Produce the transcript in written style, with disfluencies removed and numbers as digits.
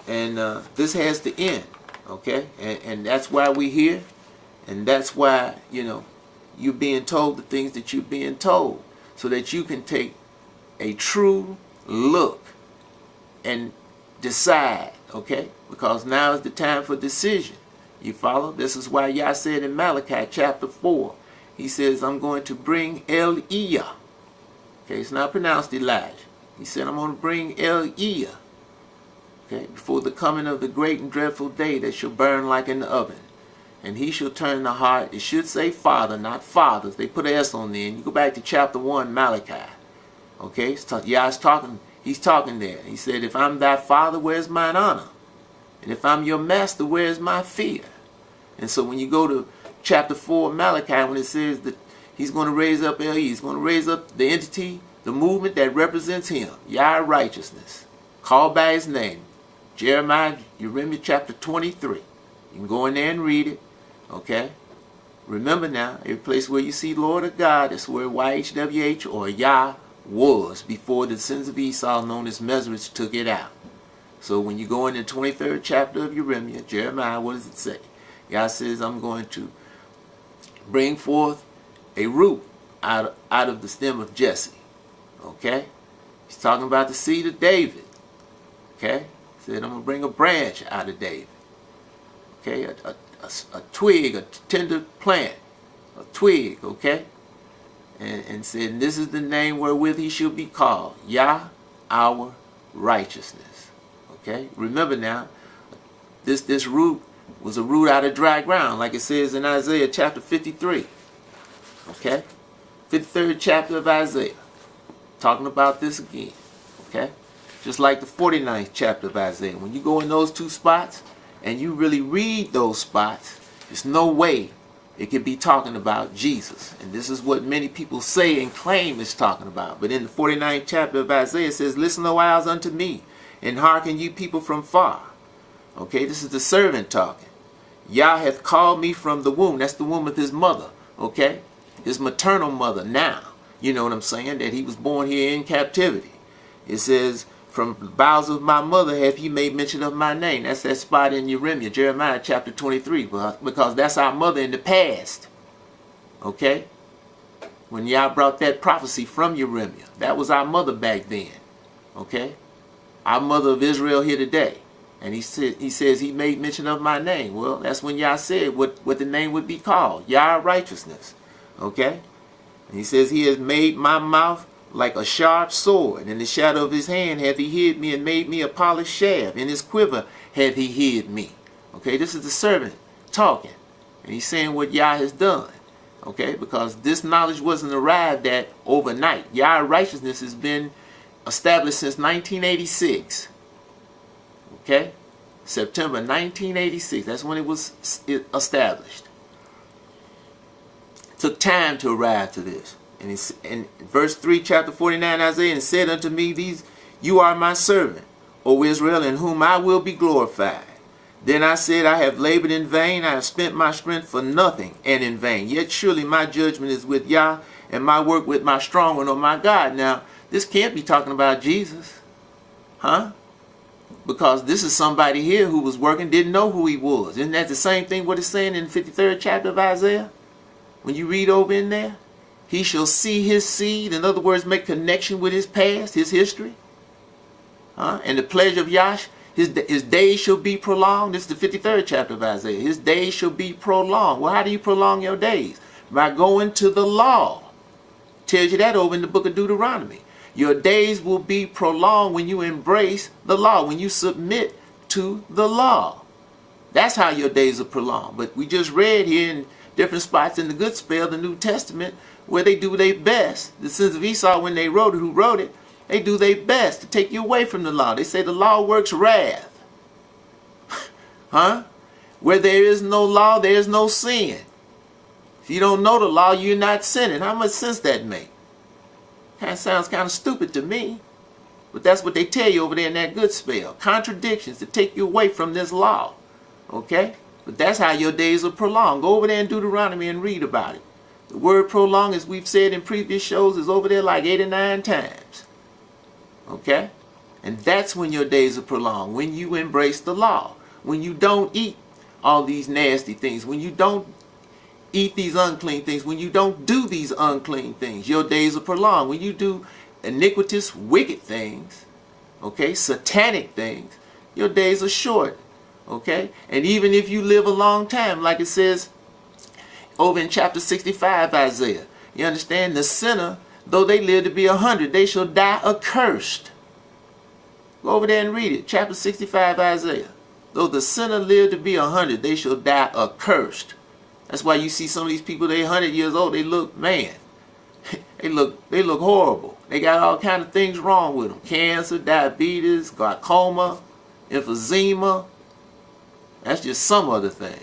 And this has to end, okay? And that's why we're here, and that's why, you're being told the things that you're being told, so that you can take a true look and decide, okay? Because now is the time for decision. You follow? This is why Yah said in Malachi chapter 4, he says, I'm going to bring Eliah. Okay, it's not pronounced Elijah. He said, I'm going to bring Eliah, okay, before the coming of the great and dreadful day that shall burn like an oven. And he shall turn the heart. It should say father, not fathers. They put an S on there. And you go back to chapter 1, Malachi. Okay, Yah's talking. He's talking there. He said, if I'm thy father, where's mine honor? And if I'm your master, where's my fear? And so when you go to chapter 4 of Malachi, when it says that he's going to raise up Eli, he's going to raise up the entity, the movement that represents him, Yah righteousness, called by his name. Jeremiah, chapter 23. You can go in there and read it. Okay? Remember now, every place where you see Lord of God, that's where YHWH or Yah was before the sins of Esau, known as Mezrich, took it out. So when you go in the 23rd chapter of Jeremiah, what does it say? Yah says, I'm going to bring forth a root out of the stem of Jesse. Okay? He's talking about the seed of David. Okay? He said, I'm going to bring a branch out of David. Okay? A twig, a tender plant, a twig, okay? And said, this is the name wherewith he shall be called, Yah, our righteousness. Okay? Remember now, this root was a root out of dry ground, like it says in Isaiah chapter 53. Okay? 53rd chapter of Isaiah. Talking about this again. Okay? Just like the 49th chapter of Isaiah. When you go in those two spots, and you really read those spots, there's no way it could be talking about Jesus. And this is what many people say and claim it's talking about. But in the 49th chapter of Isaiah, it says, listen, O isles, unto me, and hearken you people from far. Okay, this is the servant talking. Yah hath called me from the womb. That's the womb of his mother. Okay, his maternal mother now. You know what I'm saying? That he was born here in captivity. It says, from the bowels of my mother have he made mention of my name. That's that spot in Jeremiah chapter 23. Because that's our mother in the past. Okay? When Yah brought that prophecy from Jeremiah. That was our mother back then. Okay? Our mother of Israel here today. And he says he made mention of my name. Well, that's when Yah said what the name would be called. Yah righteousness. Okay? And he says he has made my mouth like a sharp sword. In the shadow of his hand hath he hid me and made me a polished shaft. In his quiver hath he hid me. Okay, this is the servant talking. And he's saying what Yah has done. Okay, because this knowledge wasn't arrived at overnight. Yah righteousness has been established since 1986. Okay, September 1986. That's when it was established. It took time to arrive to this. And it's in verse 3, chapter 49, Isaiah, and said unto me, these, you are my servant, O Israel, in whom I will be glorified. Then I said, I have labored in vain, I have spent my strength for nothing, and in vain. Yet surely my judgment is with Yah, and my work with my strong one, O my God. Now, this can't be talking about Jesus. Huh? Because this is somebody here who was working, didn't know who he was. Isn't that the same thing what it's saying in the 53rd chapter of Isaiah? When you read over in there? He shall see his seed. In other words, make connection with his past, his history. And the pleasure of Yash, his days shall be prolonged. This is the 53rd chapter of Isaiah. His days shall be prolonged. Well, how do you prolong your days? By going to the law. Tells you that over in the book of Deuteronomy. Your days will be prolonged when you embrace the law, when you submit to the law. That's how your days are prolonged. But we just read here in different spots in the good spell, the New Testament, where they do their best. The sins of Esau, when they wrote it, who wrote it, they do their best to take you away from the law. They say the law works wrath. Huh? Where there is no law, there is no sin. If you don't know the law, you're not sinning. How much sense that make? That sounds kind of stupid to me. But that's what they tell you over there in that good spell. Contradictions to take you away from this law. Okay? But that's how your days are prolonged. Go over there in Deuteronomy and read about it. The word prolong, as we've said in previous shows, is over there like 8 or 9 times. Okay? And that's when your days are prolonged, when you embrace the law, when you don't eat all these nasty things, when you don't eat these unclean things, when you don't do these unclean things, your days are prolonged. When you do iniquitous, wicked things, okay, satanic things, your days are short, okay? And even if you live a long time, like it says over in chapter 65, Isaiah, you understand, the sinner, though they live to be 100, they shall die accursed. Go over there and read it, chapter 65, Isaiah. Though the sinner live to be 100, they shall die accursed. That's why you see some of these people, they 100 years old, they look, man, they look horrible. They got all kind of things wrong with them. Cancer, diabetes, glaucoma, emphysema. That's just some other things.